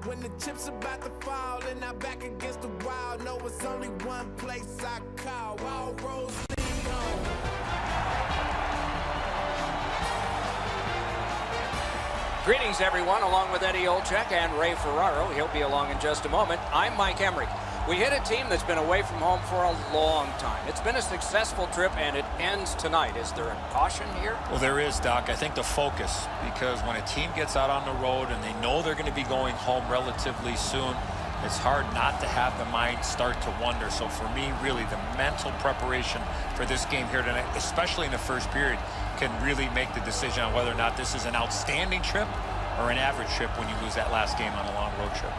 When the chips about to fall and I'm back against the wall, know it's only one place I call. All roads lead home. Greetings, everyone, along with Eddie Olczyk and Ray Ferraro. He'll be along in just a moment. I'm Mike Emery. We hit a team that's been away from home for a long time. It's been a successful trip, and it ends tonight. Is there a caution here? Well, there is, Doc. I think the focus, because when a team gets out on the road and they know they're going to be going home relatively soon, it's hard not to have the mind start to wonder. So for me, really, the mental preparation for this game here tonight, especially in the first period, can really make the decision on whether or not this is an outstanding trip or an average trip when you lose that last game on a long road trip.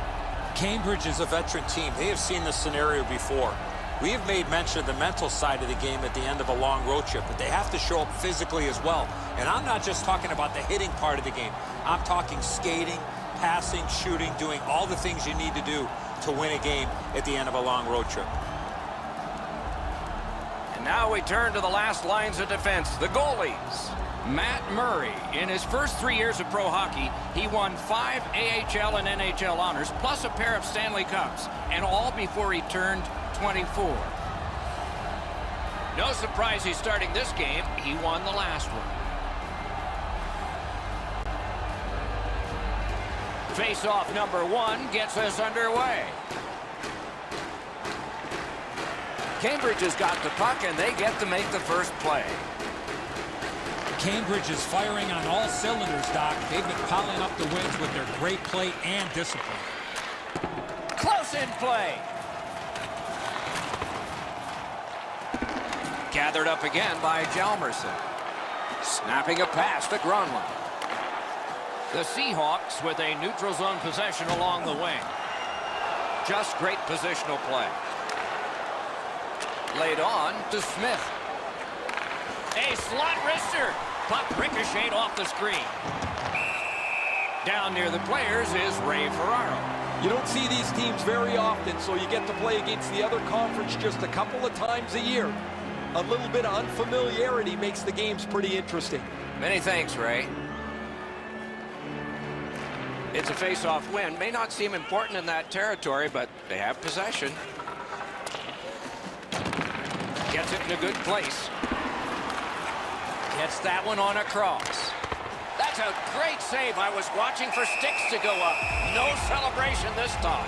Cambridge is a veteran team. They have seen this scenario before. We have made mention of the mental side of the game at the end of a long road trip, but they have to show up physically as well. And I'm not just talking about the hitting part of the game. I'm talking skating, passing, shooting, doing all the things you need to do to win a game at the end of a long road trip. And now we turn to the last lines of defense, the goalies. Matt Murray, in his first 3 years of pro hockey, he won 5 AHL and NHL honors, plus a pair of Stanley Cups, and all before he turned 24. No surprise he's starting this game. He won the last one. Face-off number 1 gets us underway. Cambridge has got the puck, and they get to make the first play. Cambridge is firing on all cylinders, Doc. They've been piling up the wins with their great play and discipline. Close in play. Gathered up again by Hjalmarsson. Snapping a pass to Gronlund. The Seahawks with a neutral zone possession along the wing. Just great positional play. Laid on to Smith. A slot wrister. Puck ricocheted off the screen. Down near the players is Ray Ferraro. You don't see these teams very often, so you get to play against the other conference just a couple of times a year. A little bit of unfamiliarity makes the games pretty interesting. Many thanks, Ray. It's a face-off win. May not seem important in that territory, but they have possession. Gets it in a good place. Gets that one on a cross. That's a great save. I was watching for sticks to go up. No celebration this time.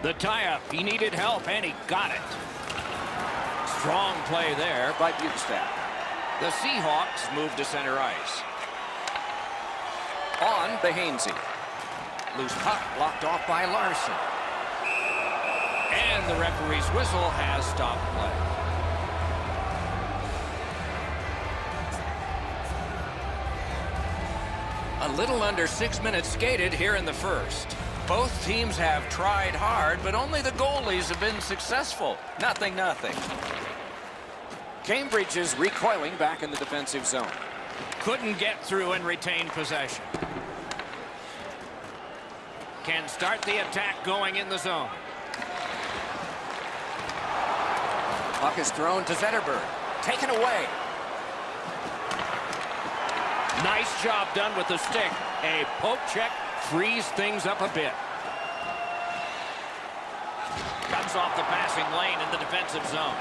The tie-up. He needed help, and he got it. Strong play there by Bukestad. The Seahawks move to center ice. On Behainsey. Loose puck blocked off by Larson. And the referee's whistle has stopped play. A little under 6 minutes skated here in the first. Both teams have tried hard, but only the goalies have been successful. Nothing. Cambridge is recoiling back in the defensive zone. Couldn't get through and retain possession. Can start the attack going in the zone. Puck is thrown to Zetterberg. Taken away. Nice job done with the stick. A poke check frees things up a bit. Cuts off the passing lane in the defensive zone.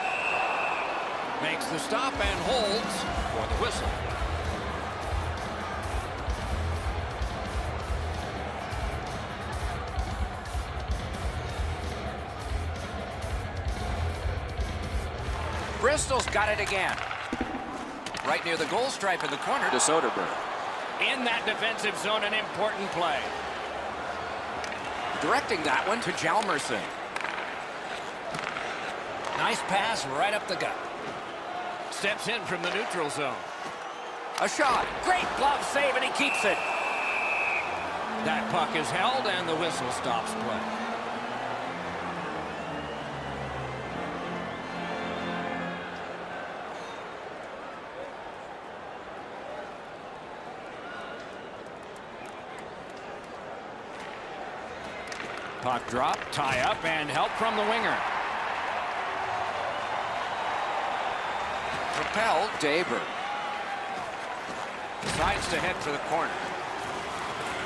Makes the stop and holds for the whistle. Bristol's got it again. Right near the goal stripe in the corner to Soderberg. In that defensive zone, an important play. Directing that one to Hjalmarsson. Nice pass right up the gut. Steps in from the neutral zone. A shot. Great glove save, and he keeps it. That puck is held, and the whistle stops play. Puck drop, tie up, and help from the winger. Propelled, Daber. Sides to head for the corner.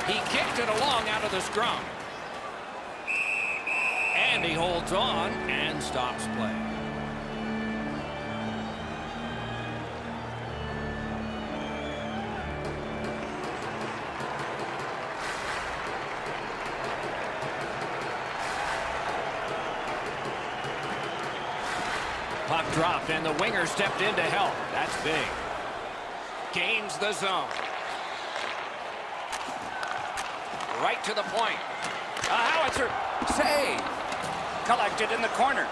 He kicked it along out of the scrum. And he holds on and stops play. Puck dropped, and the winger stepped in to help. That's big. Gains the zone. Right to the point. A howitzer. Save. Collected in the corner.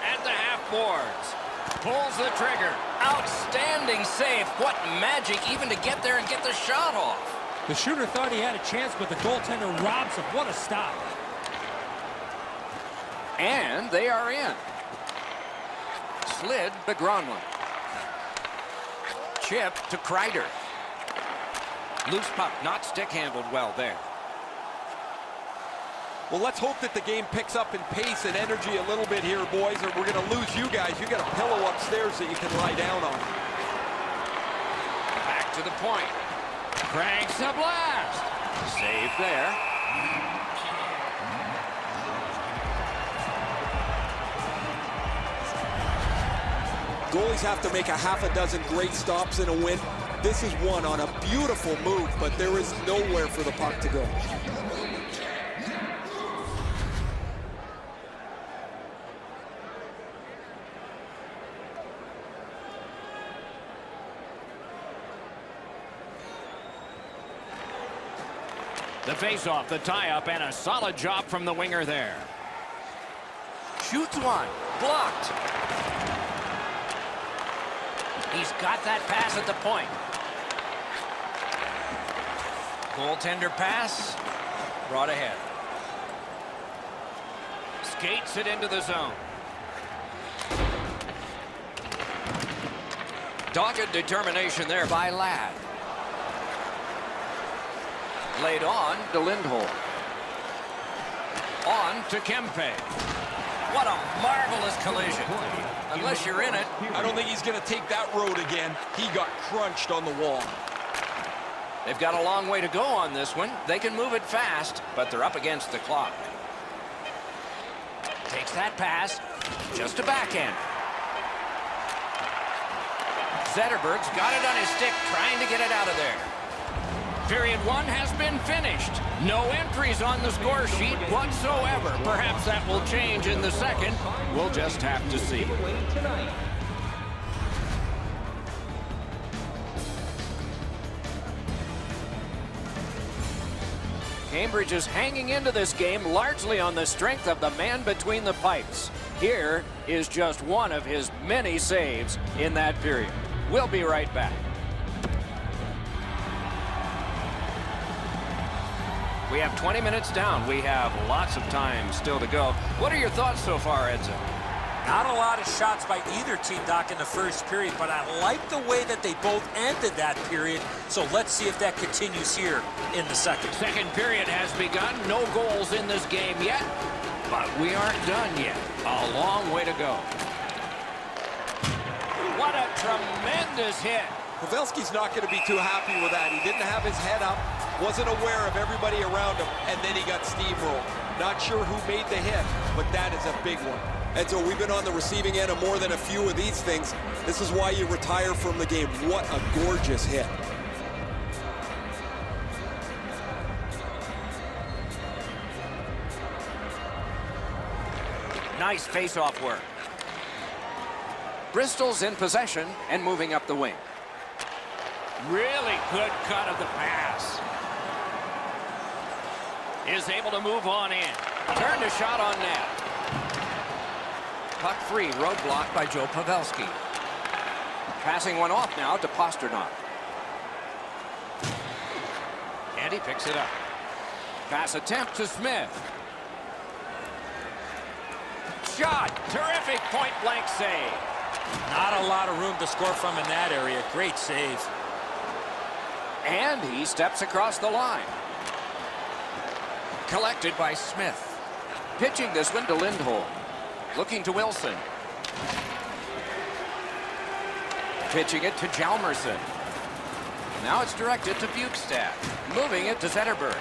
At the half boards. Pulls the trigger. Outstanding save. What magic even to get there and get the shot off. The shooter thought he had a chance, but the goaltender robs him. What a stop. And they are in. Slid to Gronlund. Chip to Kreider. Loose puck, not stick handled well there. Well, let's hope that the game picks up in pace and energy a little bit here, boys, or we're going to lose you guys. You got a pillow upstairs that you can lie down on. Back to the point. Cranks a blast. Save there. Goalies have to make a half a dozen great stops in a win. This is one on a beautiful move, but there is nowhere for the puck to go. The face-off, the tie-up, and a solid job from the winger there. Shoots one. Blocked. He's got that pass at the point. Goaltender pass. Brought ahead. Skates it into the zone. Dogged determination there by Ladd. Laid on to Lindholm. On to Kempe. What a marvelous collision. Unless you're in it. I don't think he's going to take that road again. He got crunched on the wall. They've got a long way to go on this one. They can move it fast, but they're up against the clock. Takes that pass. Just a backhand. Zetterberg's got it on his stick, trying to get it out of there. Period one has been finished. No entries on the score sheet whatsoever. Perhaps that will change in the second. We'll just have to see. Cambridge is hanging into this game largely on the strength of the man between the pipes. Here is just one of his many saves in that period. We'll be right back. We have 20 minutes down. We have lots of time still to go. What are your thoughts so far, Edzo? Not a lot of shots by either team, Doc, in the first period, but I like the way that they both ended that period. So let's see if that continues here in the second. Second period has begun. No goals in this game yet, but we aren't done yet. A long way to go. What a tremendous hit. Pavelski's not going to be too happy with that. He didn't have his head up, wasn't aware of everybody around him, and then he got steamrolled. Not sure who made the hit, but that is a big one. And so we've been on the receiving end of more than a few of these things. This is why you retire from the game. What a gorgeous hit. Nice face-off work. Bristol's in possession and moving up the wing. Really good cut of the pass. Is able to move on in. Turned a shot on net. Puck free, roadblock by Joe Pavelski. Passing one off now to Pastrnak. And he picks it up. Pass attempt to Smith. Shot. Terrific point-blank save. Not a lot of room to score from in that area. Great save. And he steps across the line. Collected by Smith. Pitching this one to Lindholm. Looking to Wilson. Pitching it to Hjalmarsson. Now it's directed to Bukestad. Moving it to Zetterberg.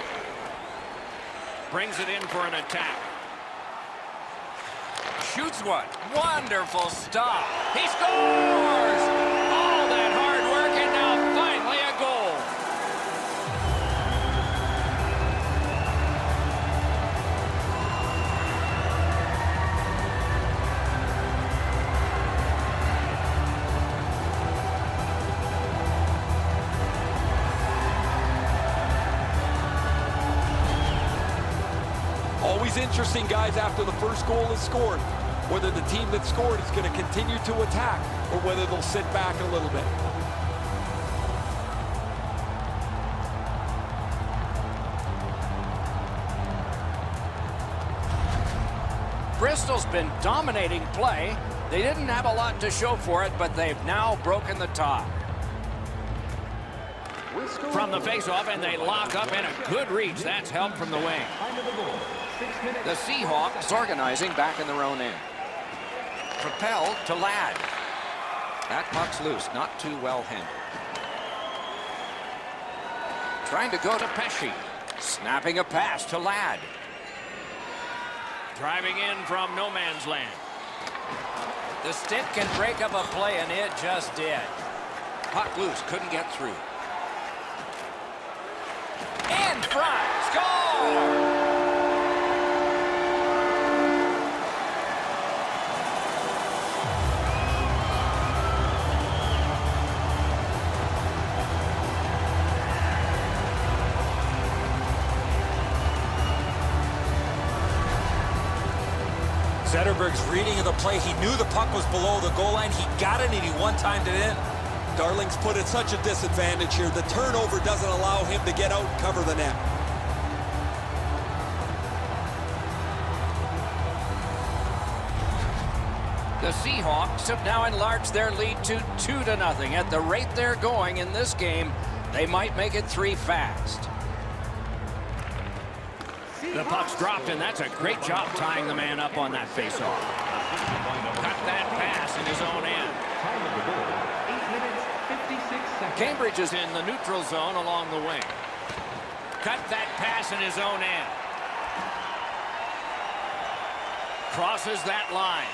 Brings it in for an attack. Shoots one. Wonderful stop. He scores! All that hard work and now finally a goal. Always interesting, guys, after the first goal is scored, whether the team that scored is going to continue to attack or whether they'll sit back a little bit. Bristol's been dominating play. They didn't have a lot to show for it, but they've now broken the tie. From the face-off, and they lock up in a good reach. That's help from the wing. The Seahawks organizing back in their own end. Propelled to Ladd. That puck's loose, not too well handled. Trying to go to Pesci. Snapping a pass to Ladd. Driving in from no man's land. The stick can break up a play, and it just did. Puck loose, couldn't get through. In front, score! Zetterberg's reading of the play. He knew the puck was below the goal line. He got it, and he one-timed it in. Darling's put at such a disadvantage here. The turnover doesn't allow him to get out and cover the net. The Seahawks have now enlarged their lead to 2-0. At the rate they're going in this game, they might make it 3 fast. The puck's dropped, and that's a great job tying the man up on that faceoff. Cut that pass in his own end. Cambridge is in the neutral zone along the wing. Cut that pass in his own end. Crosses that line.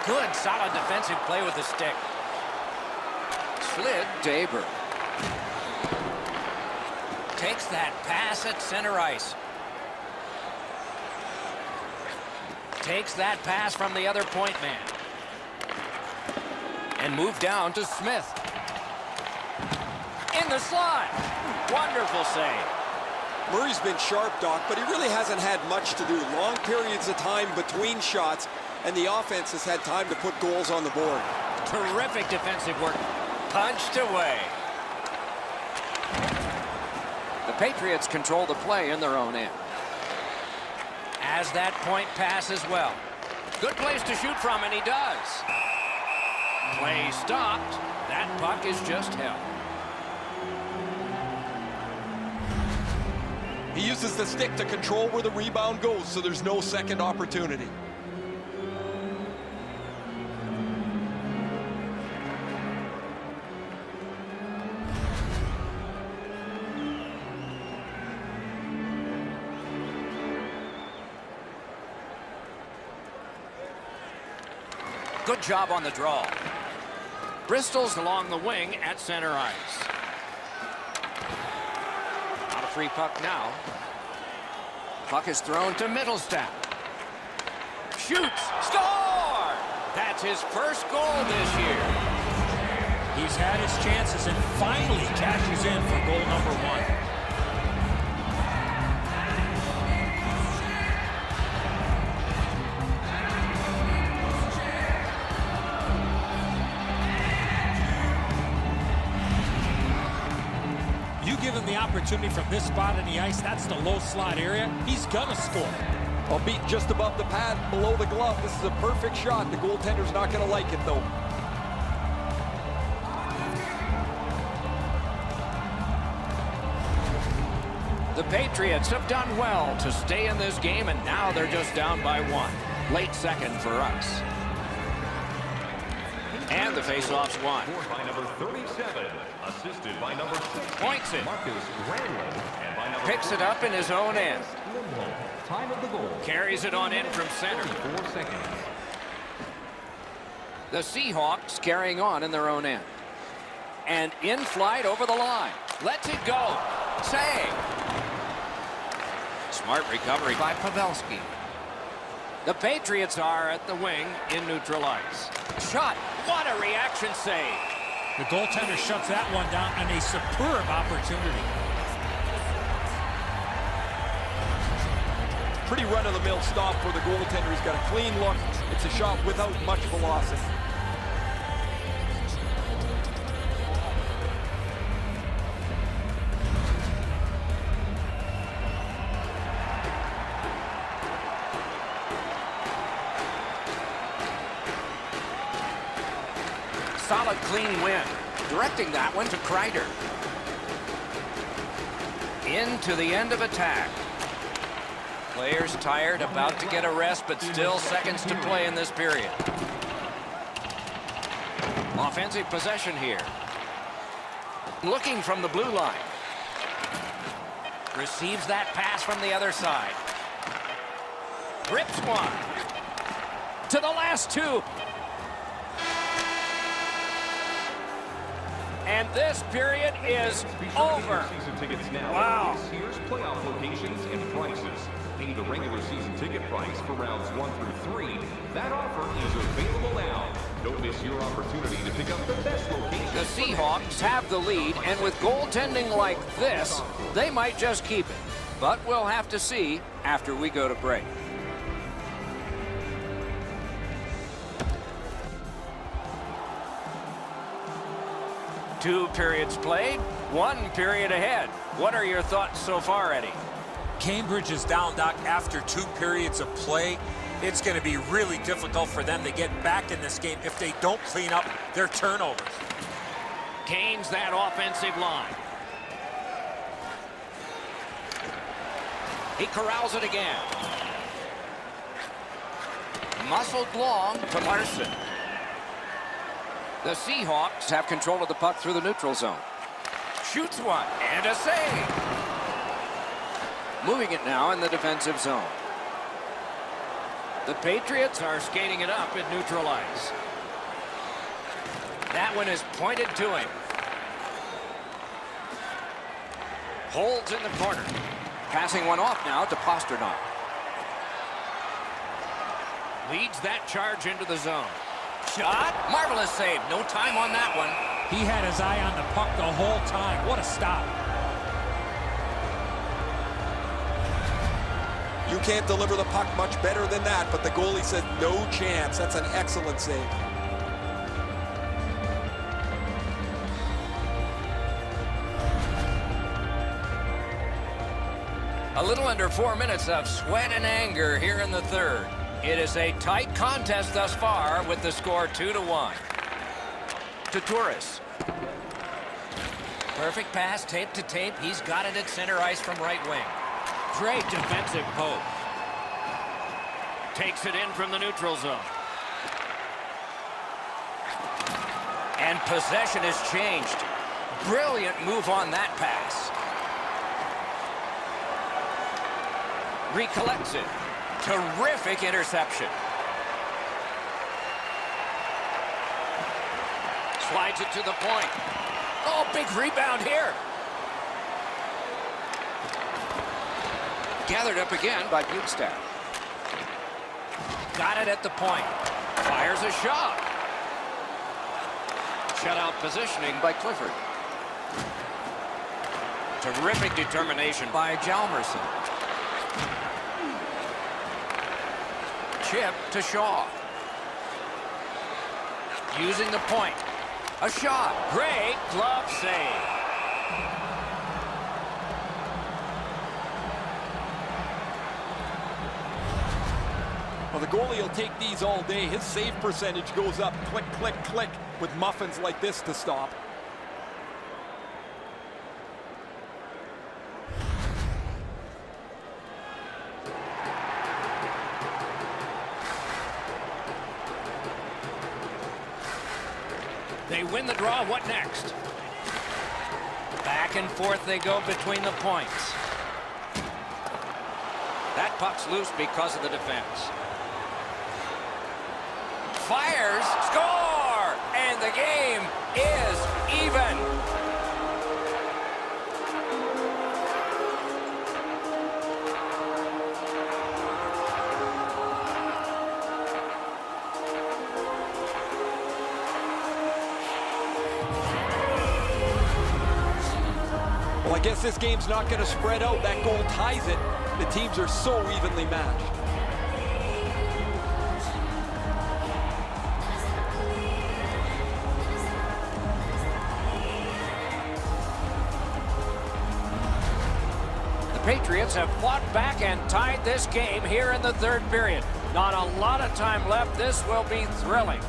Good, solid defensive play with the stick. Slid Daber. Takes that pass at center ice. Takes that pass from the other point man. And moved down to Smith. In the slot. Wonderful save. Murray's been sharp, Doc, but he really hasn't had much to do. Long periods of time between shots, and the offense has had time to put goals on the board. Terrific defensive work. Punched away. The Patriots control the play in their own end. As that point pass as well. Good place to shoot from, and he does. Play stopped. That puck is just held. He uses the stick to control where the rebound goes, so there's no second opportunity. Good job on the draw. Bristol's along the wing at center ice. Not a free puck now. Puck is thrown to Mittelstadt. Shoots! Score! That's his first goal this year. He's had his chances and finally cashes in for goal number 1. Give him the opportunity from this spot in the ice. That's the low slot area. He's gonna score. I'll beat just above the pad, below the glove. This is a perfect shot. The goaltender's not going to like it, though. The The Patriots have done well to stay in this game, and now they're just down by 1. Late second for us. And the face-off's won. By number 37, assisted by number 6. Points it. Marcus Randall, and by number Picks it up in his own end. time of the goal. Carries it on in from center. 4 seconds. The Seahawks carrying on in their own end. And in flight over the line. Lets it go. Save. Smart recovery by Pavelski. The Patriots are at the wing in neutral ice. Shot. What a reaction save. The goaltender shuts that one down on a superb opportunity. Pretty run-of-the-mill stop for the goaltender. He's got a clean look. It's a shot without much velocity. Solid, clean win. Directing that one to Kreider. Into the end of attack. Players tired, about to get a rest, but still seconds to play in this period. Offensive possession here. Looking from the blue line. Receives that pass from the other side. Rips one. To the last two. And this period is over. Season tickets now. Wow. This year's playoff locations and prices. Pay the regular season ticket price for rounds 1 through 3. That offer is available now. Don't miss your opportunity to pick up the best location. The Seahawks have the lead, and with goaltending like this, they might just keep it. But we'll have to see after we go to break. Two periods played, 1 period ahead. What are your thoughts so far, Eddie? Cambridge is down, Doc, after 2 periods of play. It's going to be really difficult for them to get back in this game if they don't clean up their turnovers. Gains that offensive line. He corrals it again. Muscled long to Larson. The Seahawks have control of the puck through the neutral zone. Shoots one, and a save. Moving it now in the defensive zone. The Patriots are skating it up at neutral ice. That one is pointed to him. Holds in the corner. Passing one off now to Pastrnak. Leads that charge into the zone. Shot. Marvelous save. No time on that one. He had his eye on the puck the whole time. What a stop. You can't deliver the puck much better than that, but the goalie said no chance. That's an excellent save. A little under 4 minutes of sweat and anger here in the third. It is a tight contest thus far with the score 2-1. To Torres. Perfect pass, tape to tape. He's got it at center ice from right wing. Great defensive poke. Takes it in from the neutral zone. And possession has changed. Brilliant move on that pass. Recollects it. Terrific interception. Slides it to the point. Oh, big rebound here. Gathered up again by Bukestad. Got it at the point. Fires a shot. Shutout positioning by Clifford. Terrific determination by Hjalmarsson. Chip to Shaw. Using the point. A shot. Great glove save. Well, the goalie will take these all day. His save percentage goes up. Click, click, click with muffins like this to stop. They win the draw. What next? Back and forth they go between the points. That puck's loose because of the defense. Fires, score, and the game is even. Well, I guess this game's not going to spread out. That goal ties it. The teams are so evenly matched. The Patriots have fought back and tied this game here in the third period. Not a lot of time left. This will be thrilling.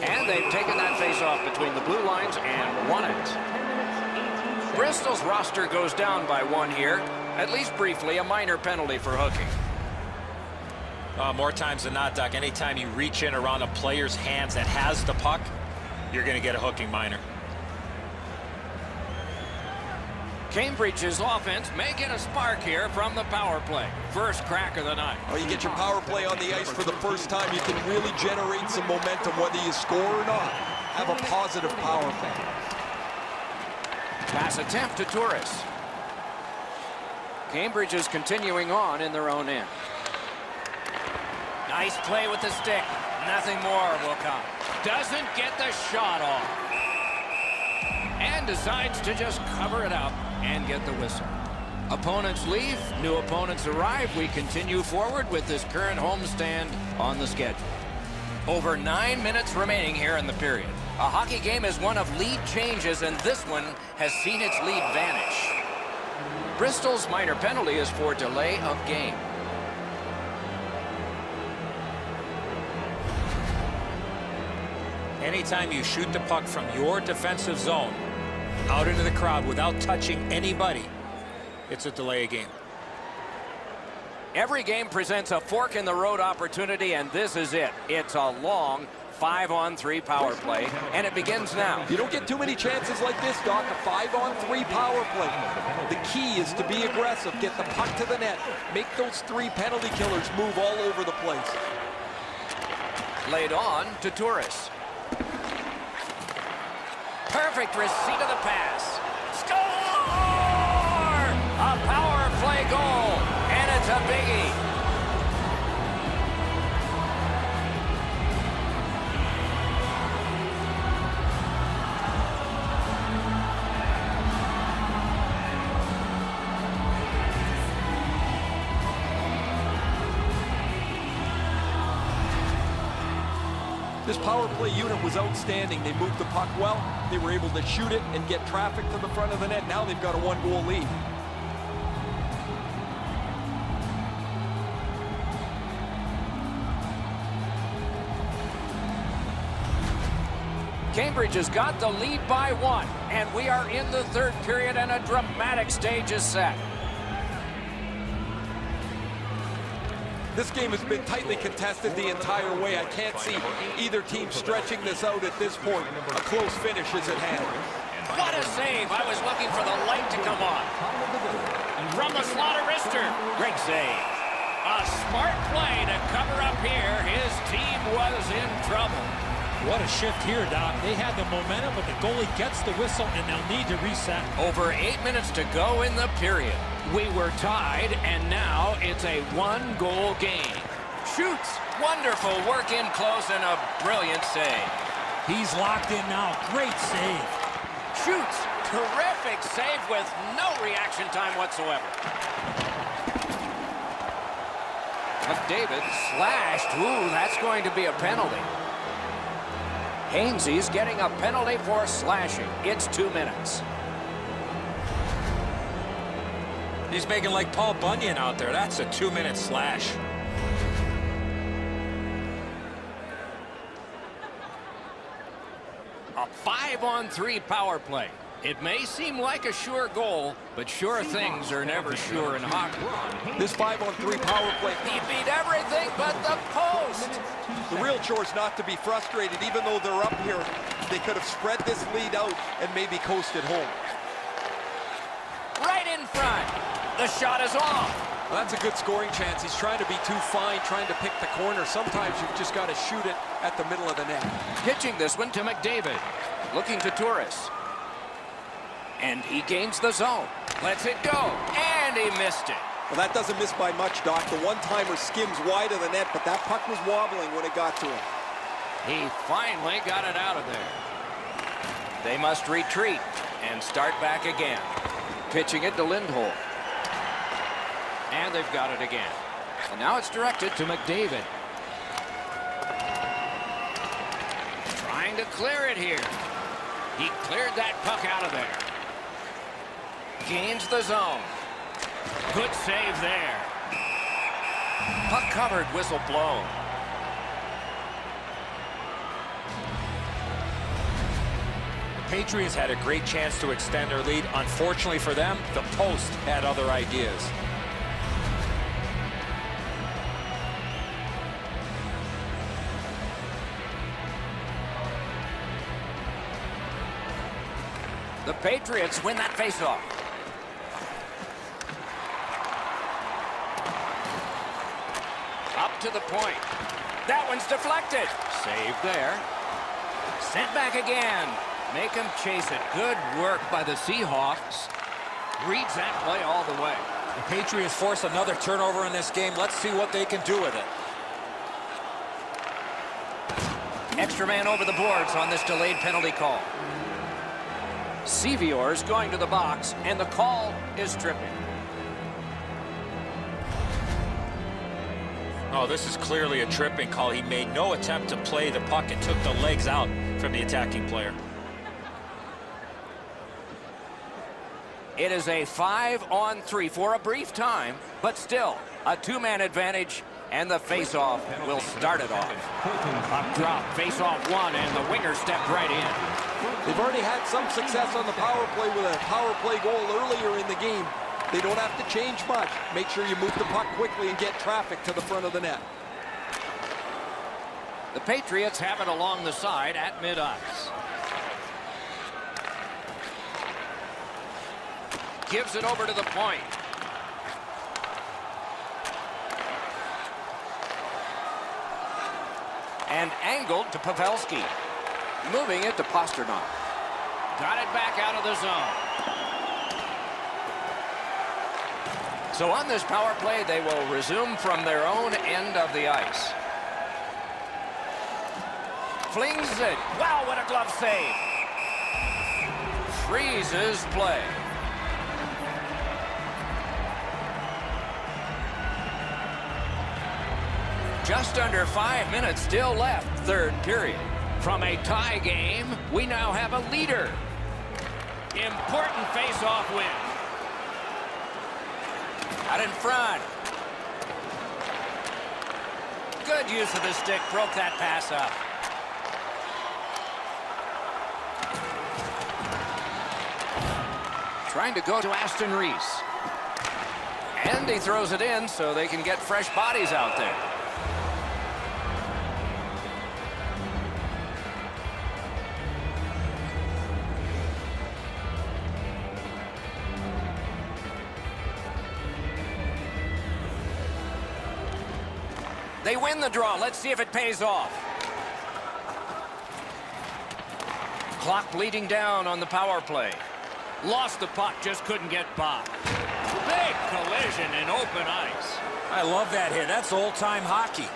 And they've taken that face-off between the blue lines and won it. Bristol's roster goes down by one here. At least briefly, a minor penalty for hooking. More times than not, Doc, anytime you reach in around a player's hands that has the puck, you're going to get a hooking minor. Cambridge's offense may get a spark here from the power play. First crack of the night. Well, you get your power play on the ice for the first time. You can really generate some momentum whether you score or not. Have a positive power play. Pass attempt to Turris. Cambridge is continuing on in their own end. Nice play with the stick. Nothing more will come. Doesn't get the shot off. And decides to just cover it up and get the whistle. Opponents leave, new opponents arrive. We continue forward with this current homestand on the schedule. Over 9 minutes remaining here in the period. A hockey game is one of lead changes, and this one has seen its lead vanish. Bristol's minor penalty is for delay of game. Anytime you shoot the puck from your defensive zone out into the crowd without touching anybody, it's a delay of game. Every game presents a fork-in-the-road opportunity, and this is it. It's a long 5-on-3 power play, and it begins now. You don't get too many chances like this, Doc. A 5-on-3 power play. The key is to be aggressive, get the puck to the net, make those 3 penalty killers move all over the place. Laid on to Turris. Perfect receipt of the pass. Score! A power play goal, and it's a biggie. This power play unit was outstanding. They moved the puck well. They were able to shoot it and get traffic to the front of the net. Now they've got a 1-goal lead. Cambridge has got the lead by 1, and we are in the third period, and a dramatic stage is set. This game has been tightly contested the entire way. I can't see either team stretching this out at this point. A close finish is at hand. What a save. I was looking for the light to come on. From the slaughter wrister. Great save. A smart play to cover up here. His team was in trouble. What a shift here, Doc. They had the momentum, but the goalie gets the whistle, and they'll need to reset. Over 8 minutes to go in the period. We were tied, and now it's a 1-goal game. Shoots. Wonderful work in close and a brilliant save. He's locked in now. Great save. Shoots. Terrific save with no reaction time whatsoever. McDavid slashed. Ooh, that's going to be a penalty. Hainsey's getting a penalty for slashing. It's 2 minutes. He's making like Paul Bunyan out there. That's a 2-minute slash. A 5-on-3 power play. It may seem like a sure goal, but sure things are never sure in hockey. This 5-on-3 power play. He beat everything but the post. The real chore is not to be frustrated. Even though they're up here, they could have spread this lead out and maybe coasted home. Right in front. The shot is off. Well, that's a good scoring chance. He's trying to be too fine, trying to pick the corner. Sometimes you've just got to shoot it at the middle of the net. Pitching this one to McDavid. Looking to Torres. And he gains the zone. Lets it go. And he missed it. Well, that doesn't miss by much, Doc. The one-timer skims wide of the net, but that puck was wobbling when it got to him. He finally got it out of there. They must retreat and start back again. Pitching it to Lindholm. And they've got it again. And now it's directed to McDavid. Trying to clear it here. He cleared that puck out of there. Gains the zone. Good save there. Puck covered, whistle blown. The Patriots had a great chance to extend their lead. Unfortunately for them, the post had other ideas. The Patriots win that faceoff. Up to the point. That one's deflected. Saved there. Sent back again. Make him chase it. Good work by the Seahawks. Reads that play all the way. The Patriots force another turnover in this game. Let's see what they can do with it. Extra man over the boards on this delayed penalty call. Sevior's going to the box, and the call is tripping. Oh, this is clearly a tripping call. He made no attempt to play the puck and took the legs out from the attacking player. It is a 5-on-3 for a brief time, but still a two-man advantage, and the face-off will start it off. Puck drop, face-off one, and the winger stepped right in. They've already had some success on the power play with a power play goal earlier in the game. They don't have to change much. Make sure you move the puck quickly and get traffic to the front of the net. The Patriots have it along the side at mid-ice. Gives it over to the point. And angled to Pavelski. Moving it to Pastrnak. Got it back out of the zone. So on this power play, they will resume from their own end of the ice. Flings it. Wow, what a glove save. Freezes play. Just under 5 minutes still left, third period. From a tie game, we now have a leader. Important face-off win. Out in front. Good use of the stick, broke that pass up. Trying to go to Aston Reese. And he throws it in so they can get fresh bodies out there. They win the draw. Let's see if it pays off. Clock bleeding down on the power play. Lost the puck, just couldn't get by. Big collision in open ice. I love that hit. That's old-time hockey.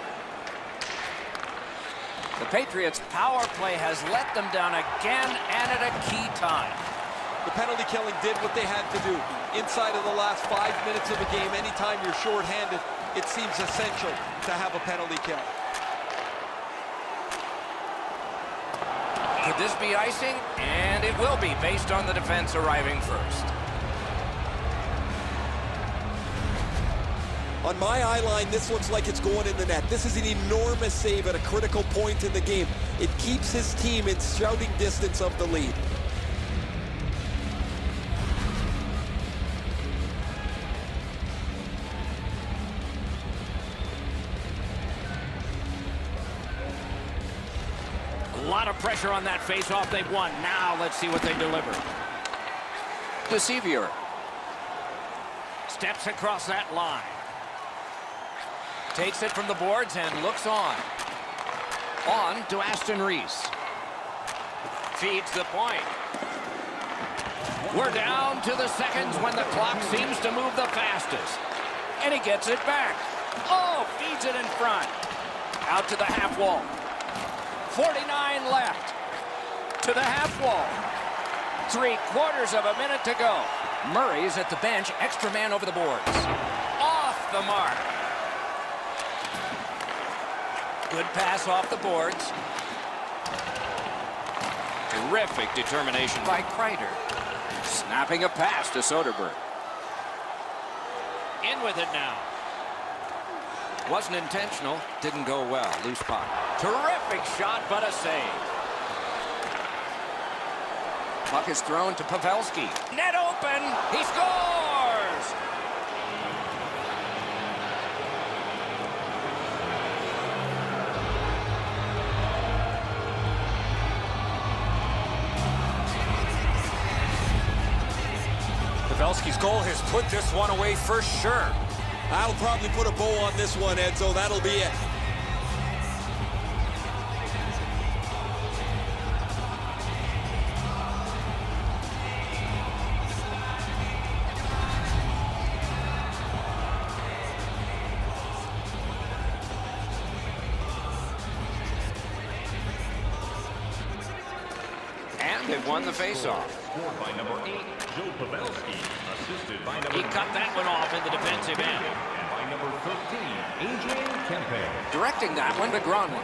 The Patriots' power play has let them down again and at a key time. The penalty killing did what they had to do. Inside of the last 5 minutes of the game, anytime you're shorthanded, it seems essential to have a penalty kill. Could this be icing? And it will be, based on the defense arriving first. On my eye line, this looks like it's going in the net. This is an enormous save at a critical point in the game. It keeps his team in shouting distance of the lead. lot of pressure on that face-off. They've won. Now let's see what they deliver. Deceiver steps across that line. Takes it from the boards and looks on. On to Aston Reese. Feeds the point. We're down to the seconds when the clock seems to move the fastest. And he gets it back. Oh, feeds it in front. Out to the half wall. 49 left. To the half wall. 3/4 of a minute to go. Murray's at the bench. Extra man over the boards. Off the mark. Good pass off the boards. Terrific determination by Kreider. Snapping a pass to Soderberg. In with it now. Wasn't intentional. Didn't go well. Loose puck. Terrific shot, but a save. Puck is thrown to Pavelski. Net open. He scores! Pavelski's goal has put this one away for sure. That'll probably put a bow on this one, Edzo. That'll be it. And they've won the faceoff. Scored by number 8, Joe Pavelski. Assisted by number He cut that one off in the defensive end. And by number 13, Adrian Kempe. Directing that one to Gronwyn.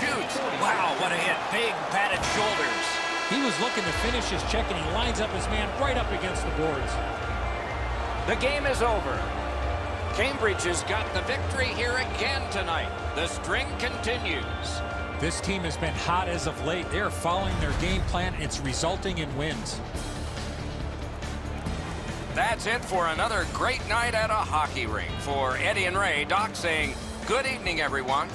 Shoots. Wow, what a hit. Big padded shoulders. He was looking to finish his check, and he lines up his man right up against the boards. The game is over. Cambridge has got the victory here again tonight. The string continues. This team has been hot as of late. They are following their game plan. It's resulting in wins. That's it for another great night at a hockey rink. For Eddie and Ray, Doc saying good evening, everyone.